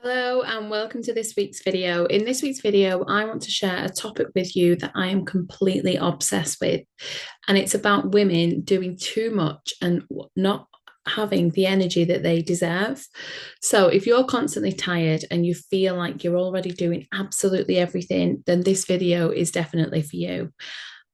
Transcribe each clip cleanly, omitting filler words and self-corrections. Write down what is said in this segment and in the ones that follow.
Hello and welcome to this week's video. In this week's video, I want to share a topic with you that I am completely obsessed with, and it's about women doing too much and not having the energy that they deserve. So, if you're constantly tired and you feel like you're already doing absolutely everything, then this video is definitely for you.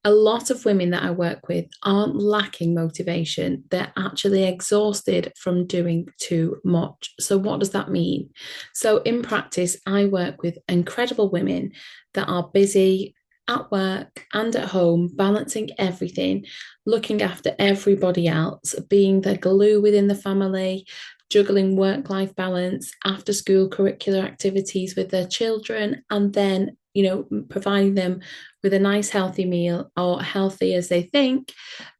A lot of women that I work with aren't lacking motivation. They're actually exhausted from doing too much. So, what does that mean? So, in practice, I work with incredible women that are busy at work and at home, balancing everything, looking after everybody else, being the glue within the family, juggling work life balance, after school curricular activities with their children, and then providing them with a nice healthy meal, or healthy as they think,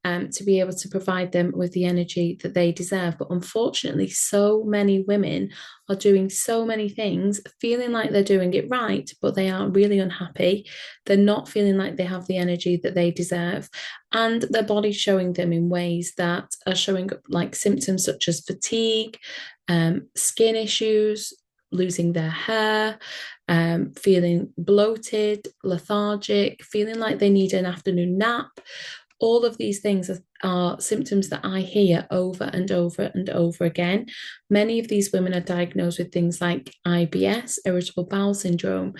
to be able to provide them with the energy that they deserve. But unfortunately, so many women are doing so many things, feeling like they're doing it right, but they are really unhappy. They're not feeling like they have the energy that they deserve. And their body's showing them in ways that are showing up like symptoms such as fatigue, skin issues, losing their hair, feeling bloated, lethargic, feeling like they need an afternoon nap. All of these things are symptoms that I hear over and over and over again. Many of these women are diagnosed with things like IBS, irritable bowel syndrome.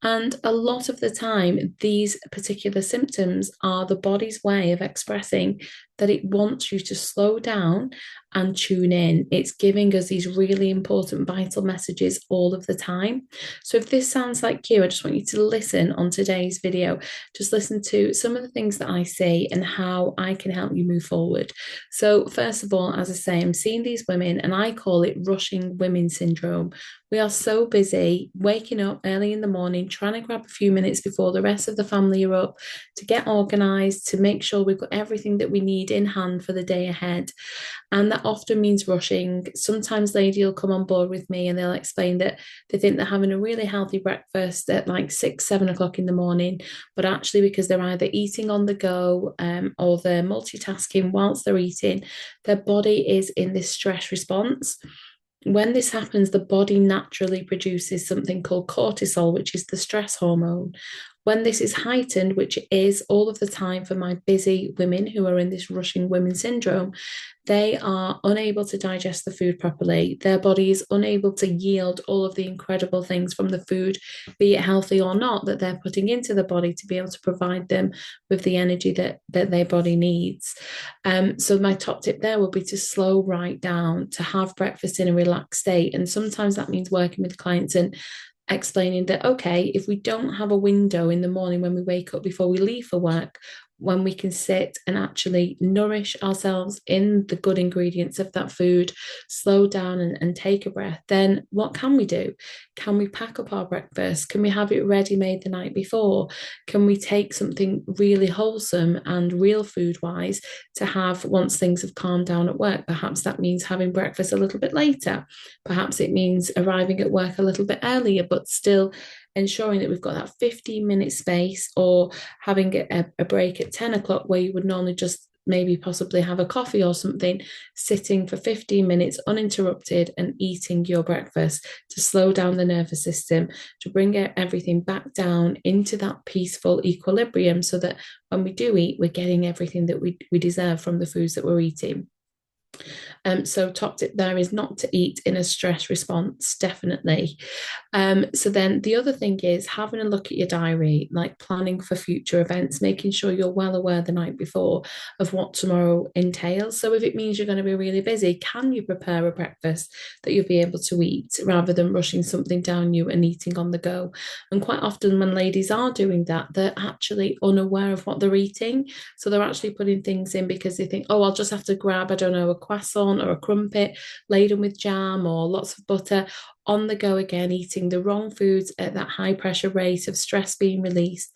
And a lot of the time, these particular symptoms are the body's way of expressing that it wants you to slow down and tune in. It's giving us these really important, vital messages all of the time. So if this sounds like you, I just want you to listen on today's video. Just listen to some of the things that I say and how I can help you move forward. So first of all, as I say, I'm seeing these women and I call it rushing women syndrome. We are so busy waking up early in the morning, trying to grab a few minutes before the rest of the family are up to get organized, to make sure we've got everything that we need in hand for the day ahead. And that often means rushing. Sometimes lady will come on board with me and they'll explain that they think they're having a really healthy breakfast at like 6, 7 o'clock in the morning, but actually because they're either eating on the go, or they're multitasking whilst they're eating, their body is in this stress response. When this happens, the body naturally produces something called cortisol, which is the stress hormone. When this is heightened, which it is all of the time for my busy women who are in this rushing women syndrome, they are unable to digest the food properly. Their body is unable to yield all of the incredible things from the food, be it healthy or not, that they're putting into the body to be able to provide them with the energy that their body needs. So my top tip there would be to slow right down, to have breakfast in a relaxed state. And sometimes that means working with clients and explaining that, okay, if we don't have a window in the morning when we wake up before we leave for work, when we can sit and actually nourish ourselves in the good ingredients of that food, slow down and take a breath, then what can we do? Can we pack up our breakfast? Can we have it ready made the night before? Can we take something really wholesome and real food wise to have once things have calmed down at work? Perhaps that means having breakfast a little bit later. Perhaps it means arriving at work a little bit earlier, but still ensuring that we've got that 15-minute space, or having a break at 10 o'clock where you would normally just maybe possibly have a coffee or something, sitting for 15 minutes uninterrupted and eating your breakfast to slow down the nervous system, to bring everything back down into that peaceful equilibrium so that when we do eat, we're getting everything that we deserve from the foods that we're eating. So top tip there is not to eat in a stress response, definitely. So then the other thing is having a look at your diary, like planning for future events, making sure you're well aware the night before of what tomorrow entails. So if it means you're going to be really busy, can you prepare a breakfast that you'll be able to eat rather than rushing something down you and eating on the go? And quite often when ladies are doing that, they're actually unaware of what they're eating. So they're actually putting things in because they think, oh, I'll just have to grab, I don't know, a croissant or a crumpet laden with jam or lots of butter, on the go again, eating the wrong foods at that high pressure rate of stress being released.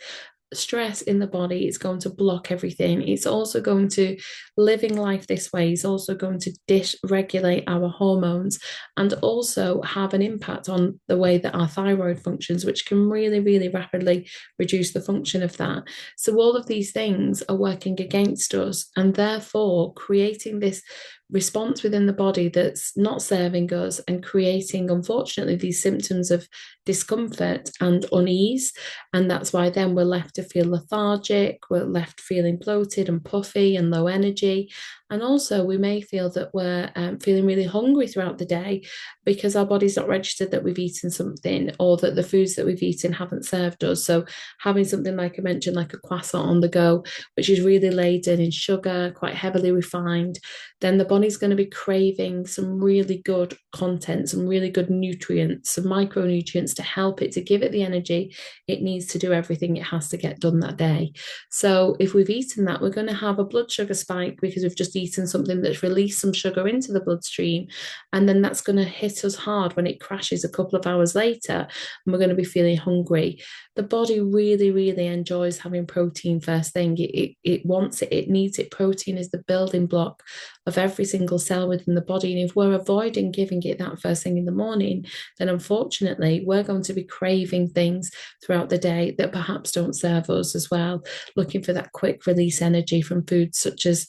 Stress in the body is going to block everything. It's also going to, living life this way is also going to dysregulate our hormones and also have an impact on the way that our thyroid functions, which can really, really rapidly reduce the function of that. So all of these things are working against us and therefore creating this response within the body that's not serving us and creating, unfortunately, these symptoms of discomfort and unease. And that's why then we're left to feel lethargic, we're left feeling bloated and puffy and low energy. And also, we may feel that we're feeling really hungry throughout the day because our body's not registered that we've eaten something, or that the foods that we've eaten haven't served us. So, having something like I mentioned, like a croissant on the go, which is really laden in sugar, quite heavily refined, then the body's going to be craving some really good content, some really good nutrients, some micronutrients to help it, to give it the energy it needs to do everything it has to get done that day. So if we've eaten that, we're going to have a blood sugar spike because we've just eaten something that's released some sugar into the bloodstream. And then that's going to hit us hard when it crashes a couple of hours later, and we're going to be feeling hungry. The body really, really enjoys having protein first thing. It wants it, it needs it. Protein is the building block of every single cell within the body. And if we're avoiding giving it that first thing in the morning, then unfortunately, we're going to be craving things throughout the day that perhaps don't serve us as well, looking for that quick release energy from foods such as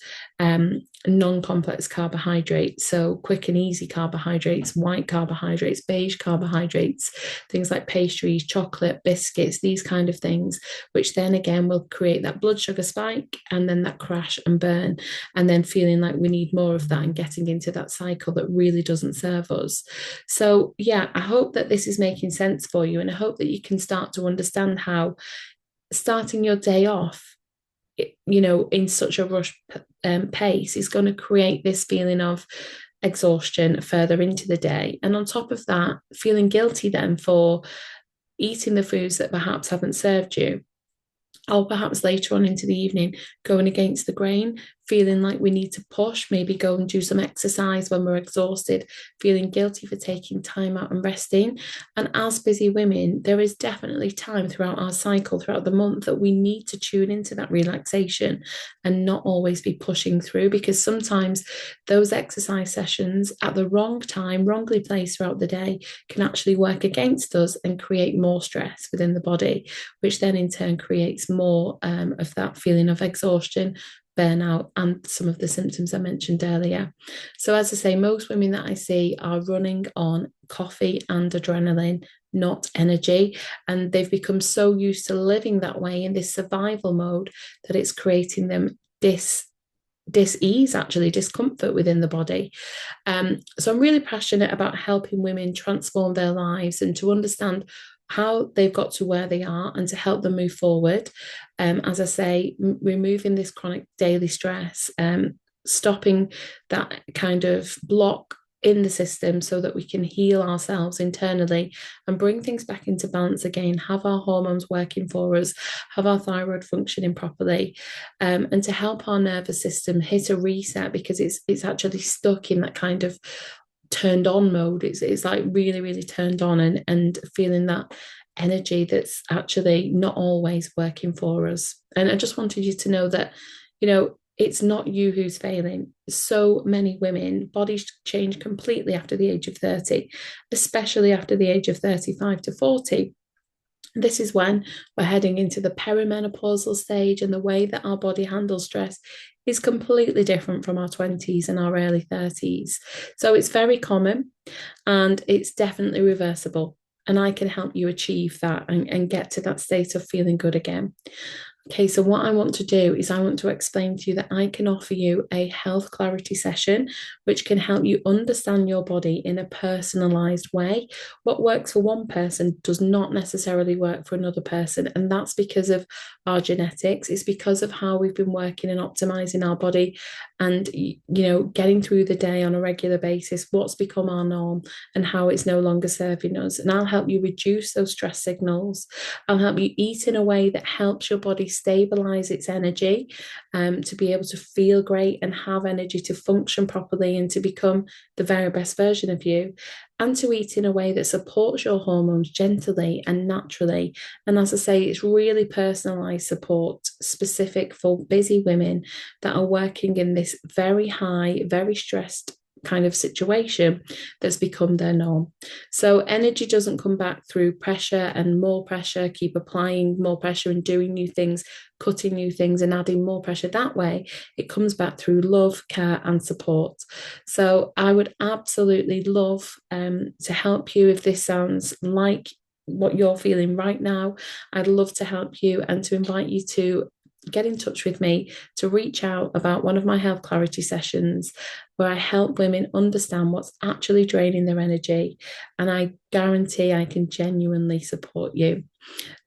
non-complex carbohydrates, so quick and easy carbohydrates, white carbohydrates, beige carbohydrates, things like pastries, chocolate, biscuits, these kind of things, which then again will create that blood sugar spike and then that crash and burn, and then feeling like we need more of that and getting into that cycle that really doesn't serve us. So yeah, I hope that this is making sense for you, and I hope that you can start to understand how starting your day off in such a rush pace is going to create this feeling of exhaustion further into the day. And on top of that, feeling guilty then for eating the foods that perhaps haven't served you, or perhaps later on into the evening, going against the grain, feeling like we need to push, maybe go and do some exercise when we're exhausted, feeling guilty for taking time out and resting. And as busy women, there is definitely time throughout our cycle, throughout the month, that we need to tune into that relaxation and not always be pushing through, because sometimes those exercise sessions at the wrong time, wrongly placed throughout the day, can actually work against us and create more stress within the body, which then in turn creates more of that feeling of exhaustion, burnout, and some of the symptoms I mentioned earlier. So as I say, most women that I see are running on coffee and adrenaline, not energy. And they've become so used to living that way in this survival mode that it's creating them dis-ease, actually discomfort within the body. So I'm really passionate about helping women transform their lives and to understand how they've got to where they are and to help them move forward. As I say, removing this chronic daily stress, stopping that kind of block in the system so that we can heal ourselves internally and bring things back into balance again, have our hormones working for us, have our thyroid functioning properly, and to help our nervous system hit a reset, because it's actually stuck in that kind of turned on mode. It's like really, really turned on and feeling that energy that's actually not always working for us. And I just wanted you to know that, it's not you who's failing. So many women, bodies change completely after the age of 30, especially after the age of 35 to 40. This is when we're heading into the perimenopausal stage, and the way that our body handles stress is completely different from our 20s and our early 30s. So it's very common and it's definitely reversible. And I can help you achieve that and get to that state of feeling good again. Okay, so what I want to do is I want to explain to you that I can offer you a health clarity session, which can help you understand your body in a personalised way. What works for one person does not necessarily work for another person. And that's because of our genetics. It's because of how we've been working and optimizing our body and, getting through the day on a regular basis, what's become our norm and how it's no longer serving us. And I'll help you reduce those stress signals. I'll help you eat in a way that helps your body stabilize its energy, to be able to feel great and have energy to function properly and to become the very best version of you, and to eat in a way that supports your hormones gently and naturally. And as I say, it's really personalized support specific for busy women that are working in this very high, very stressed kind of situation that's become their norm. So energy doesn't come back through pressure and more pressure, keep applying more pressure and doing new things, cutting new things and adding more pressure that way. It comes back through love, care, and support. So I would absolutely love to help you if this sounds like what you're feeling right now. I'd love to help you and to invite you to get in touch with me, to reach out about one of my health clarity sessions where I help women understand what's actually draining their energy. And I guarantee I can genuinely support you.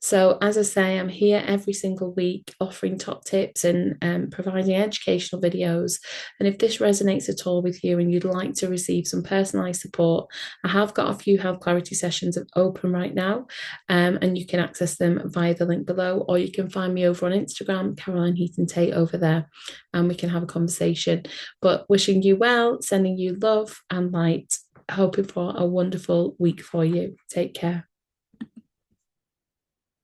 So, as I say, I'm here every single week offering top tips and providing educational videos. And if this resonates at all with you and you'd like to receive some personalised support, I have got a few health clarity sessions open right now, and you can access them via the link below, or you can find me over on Instagram, Caroline Heaton-Tate over there, and we can have a conversation. But wishing you well, sending you love and light, hoping for a wonderful week for you. Take care.